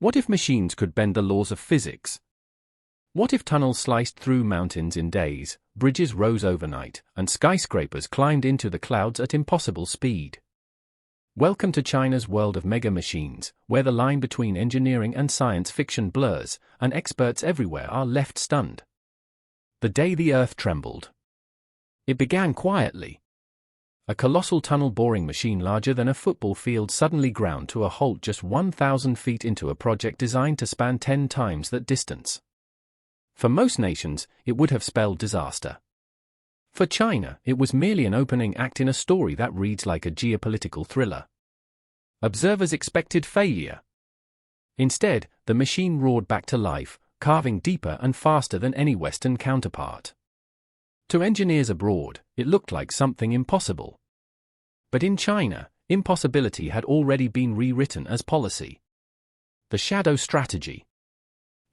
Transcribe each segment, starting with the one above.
What if machines could bend the laws of physics? What if tunnels sliced through mountains in days, bridges rose overnight, and skyscrapers climbed into the clouds at impossible speed? Welcome to China's world of mega machines, where the line between engineering and science fiction blurs, and experts everywhere are left stunned. The day the Earth trembled. It began quietly. A colossal tunnel boring machine larger than a football field suddenly ground to a halt just 1,000 feet into a project designed to span 10 times that distance. For most nations, it would have spelled disaster. For China, it was merely an opening act in a story that reads like a geopolitical thriller. Observers expected failure. Instead, the machine roared back to life, carving deeper and faster than any Western counterpart. To engineers abroad, it looked like something impossible. But in China, impossibility had already been rewritten as policy. The shadow strategy.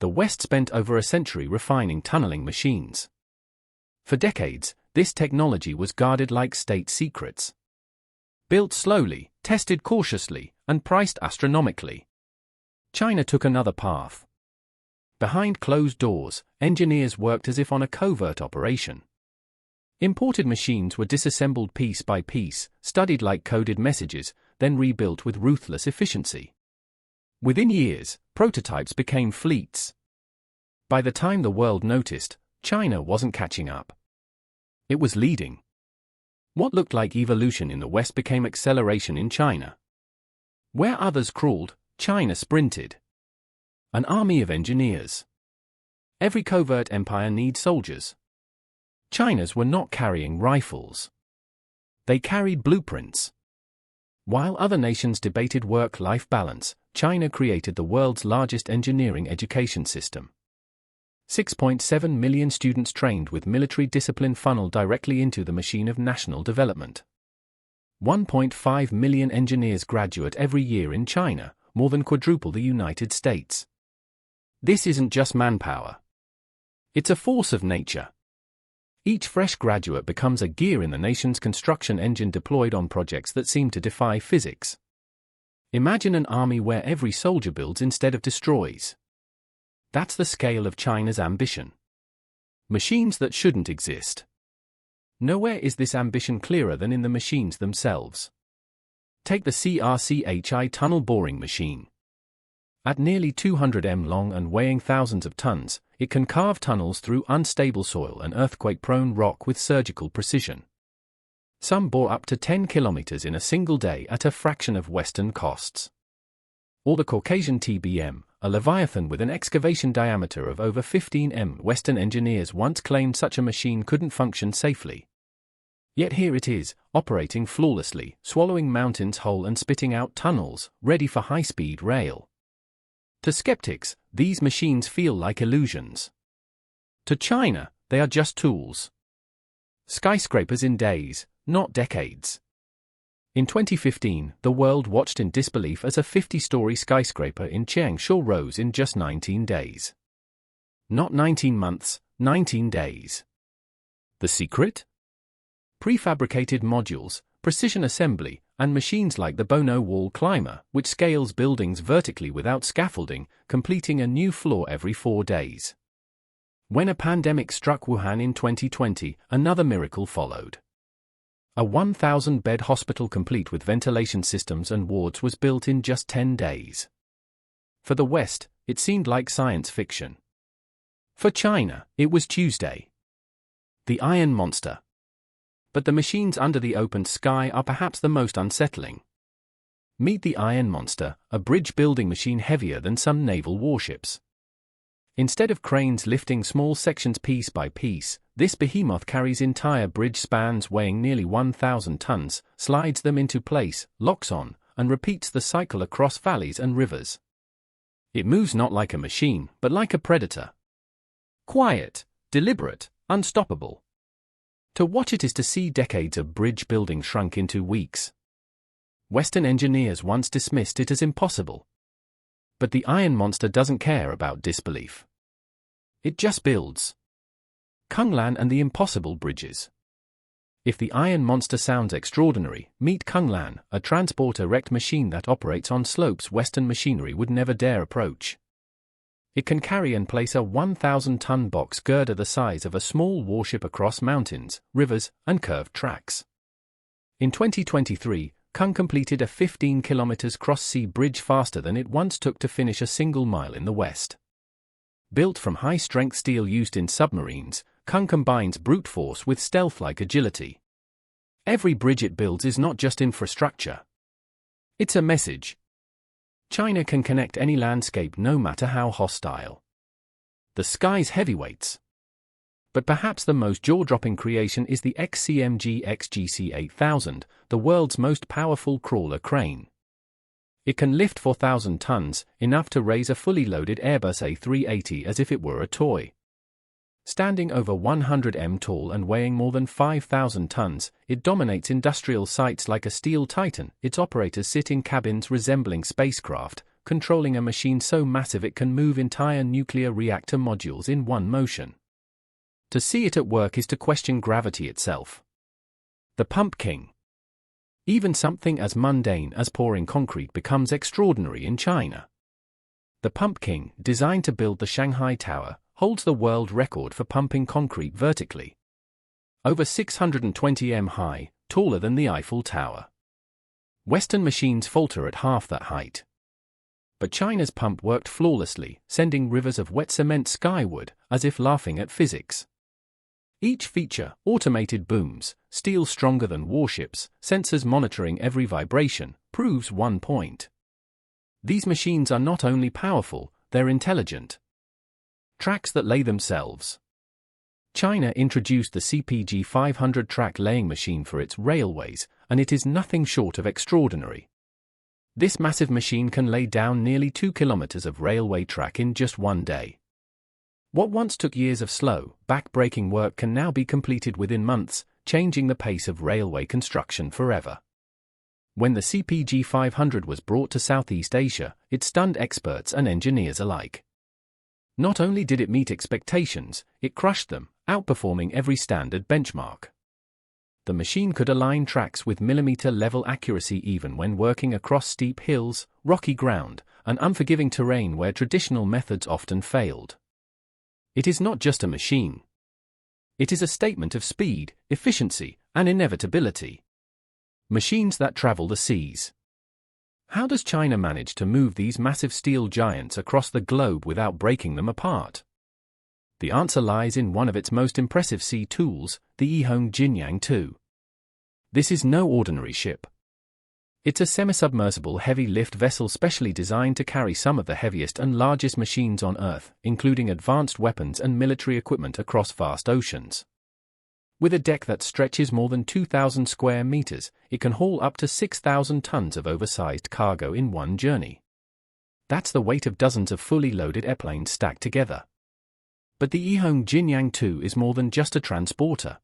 The West spent over a century refining tunneling machines. For decades, this technology was guarded like state secrets. Built slowly, tested cautiously, and priced astronomically. China took another path. Behind closed doors, engineers worked as if on a covert operation. Imported machines were disassembled piece by piece, studied like coded messages, then rebuilt with ruthless efficiency. Within years, prototypes became fleets. By the time the world noticed, China wasn't catching up. It was leading. What looked like evolution in the West became acceleration in China. Where others crawled, China sprinted. An army of engineers. Every covert empire needs soldiers. China's were not carrying rifles. They carried blueprints. While other nations debated work-life balance, China created the world's largest engineering education system. 6.7 million students trained with military discipline funneled directly into the machine of national development. 1.5 million engineers graduate every year in China, more than quadruple the United States. This isn't just manpower. It's a force of nature. Each fresh graduate becomes a gear in the nation's construction engine deployed on projects that seem to defy physics. Imagine an army where every soldier builds instead of destroys. That's the scale of China's ambition. Machines that shouldn't exist. Nowhere is this ambition clearer than in the machines themselves. Take the CRCHI tunnel boring machine. At nearly 200 m long and weighing thousands of tons, it can carve tunnels through unstable soil and earthquake-prone rock with surgical precision. Some bore up to 10 kilometers in a single day at a fraction of Western costs. Or the Caucasian TBM, a leviathan with an excavation diameter of over 15 m. Western engineers once claimed such a machine couldn't function safely. Yet here it is, operating flawlessly, swallowing mountains whole and spitting out tunnels, ready for high-speed rail. To skeptics, these machines feel like illusions. To China, they are just tools. Skyscrapers in days, not decades. In 2015, the world watched in disbelief as a 50-story skyscraper in Changsha rose in just 19 days. Not 19 months, 19 days. The secret? Prefabricated modules, precision assembly, and machines like the Bono wall climber, which scales buildings vertically without scaffolding, completing a new floor every 4 days. When a pandemic struck Wuhan in 2020, another miracle followed. A 1,000-bed hospital complete with ventilation systems and wards was built in just 10 days. For the West, it seemed like science fiction. For China, it was Tuesday. The Iron Monster. But the machines under the open sky are perhaps the most unsettling. Meet the Iron Monster, a bridge-building machine heavier than some naval warships. Instead of cranes lifting small sections piece by piece, this behemoth carries entire bridge spans weighing nearly 1,000 tons, slides them into place, locks on, and repeats the cycle across valleys and rivers. It moves not like a machine, but like a predator. Quiet, deliberate, unstoppable. To watch it is to see decades of bridge building shrunk into weeks. Western engineers once dismissed it as impossible. But the Iron Monster doesn't care about disbelief. It just builds. Kunglan and the impossible bridges. If the iron monster sounds extraordinary, meet Kunglan, a transport erect machine that operates on slopes Western machinery would never dare approach. It can carry and place a 1,000-ton box girder the size of a small warship across mountains, rivers, and curved tracks. In 2023, Kung completed a 15 km cross-sea bridge faster than it once took to finish a single mile in the West. Built from high-strength steel used in submarines, Kung combines brute force with stealth-like agility. Every bridge it builds is not just infrastructure. It's a message. China can connect any landscape no matter how hostile. The sky's heavyweights. But perhaps the most jaw-dropping creation is the XCMG XGC 8000, the world's most powerful crawler crane. It can lift 4,000 tons, enough to raise a fully loaded Airbus A380 as if it were a toy. Standing over 100 m tall and weighing more than 5,000 tons, it dominates industrial sites like a steel titan. Its operators sit in cabins resembling spacecraft, controlling a machine so massive it can move entire nuclear reactor modules in one motion. To see it at work is to question gravity itself. The Pump King. Even something as mundane as pouring concrete becomes extraordinary in China. The Pump King, designed to build the Shanghai Tower, holds the world record for pumping concrete vertically. Over 620 m high, taller than the Eiffel Tower. Western machines falter at half that height. But China's pump worked flawlessly, sending rivers of wet cement skyward, as if laughing at physics. Each feature, automated booms, steel stronger than warships, sensors monitoring every vibration, proves one point. These machines are not only powerful, they're intelligent. Tracks that lay themselves. China introduced the CPG 500 track laying machine for its railways, and it is nothing short of extraordinary. This massive machine can lay down nearly 2 kilometers of railway track in just one day. What once took years of slow, back-breaking work can now be completed within months, changing the pace of railway construction forever. When the CPG 500 was brought to Southeast Asia, it stunned experts and engineers alike. Not only did it meet expectations, it crushed them, outperforming every standard benchmark. The machine could align tracks with millimeter-level accuracy even when working across steep hills, rocky ground, and unforgiving terrain where traditional methods often failed. It is not just a machine. It is a statement of speed, efficiency, and inevitability. Machines that travel the seas. How does China manage to move these massive steel giants across the globe without breaking them apart? The answer lies in one of its most impressive sea tools, the Yihong Jinyang 2. This is no ordinary ship. It's a semi-submersible heavy-lift vessel specially designed to carry some of the heaviest and largest machines on Earth, including advanced weapons and military equipment across vast oceans. With a deck that stretches more than 2,000 square meters, it can haul up to 6,000 tons of oversized cargo in one journey. That's the weight of dozens of fully loaded airplanes stacked together. But the Yihong Jinyang 2 is more than just a transporter.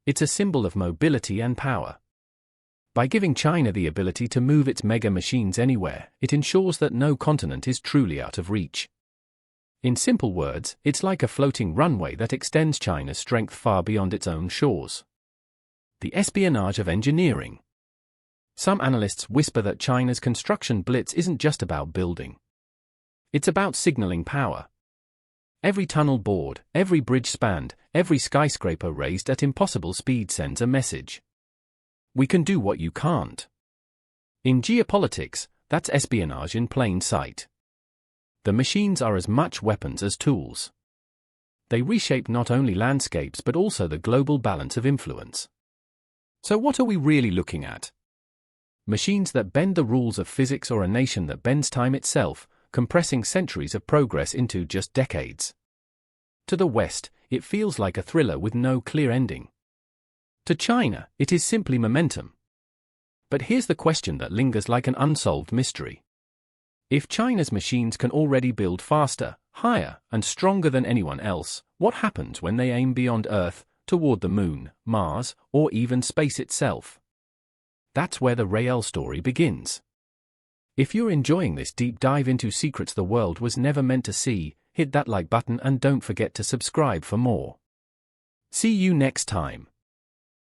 It's a symbol of mobility and power. By giving China the ability to move its mega machines anywhere, it ensures that no continent is truly out of reach. In simple words, it's like a floating runway that extends China's strength far beyond its own shores. The espionage of engineering. Some analysts whisper that China's construction blitz isn't just about building. It's about signaling power. Every tunnel bored, every bridge spanned, every skyscraper raised at impossible speed sends a message. We can do what you can't. In geopolitics, that's espionage in plain sight. The machines are as much weapons as tools. They reshape not only landscapes but also the global balance of influence. So what are we really looking at? Machines that bend the rules of physics or a nation that bends time itself, compressing centuries of progress into just decades. To the West, it feels like a thriller with no clear ending. To China, it is simply momentum. But here's the question that lingers like an unsolved mystery. If China's machines can already build faster, higher, and stronger than anyone else, what happens when they aim beyond Earth, toward the Moon, Mars, or even space itself? That's where the real story begins. If you're enjoying this deep dive into secrets the world was never meant to see, hit that like button and don't forget to subscribe for more. See you next time.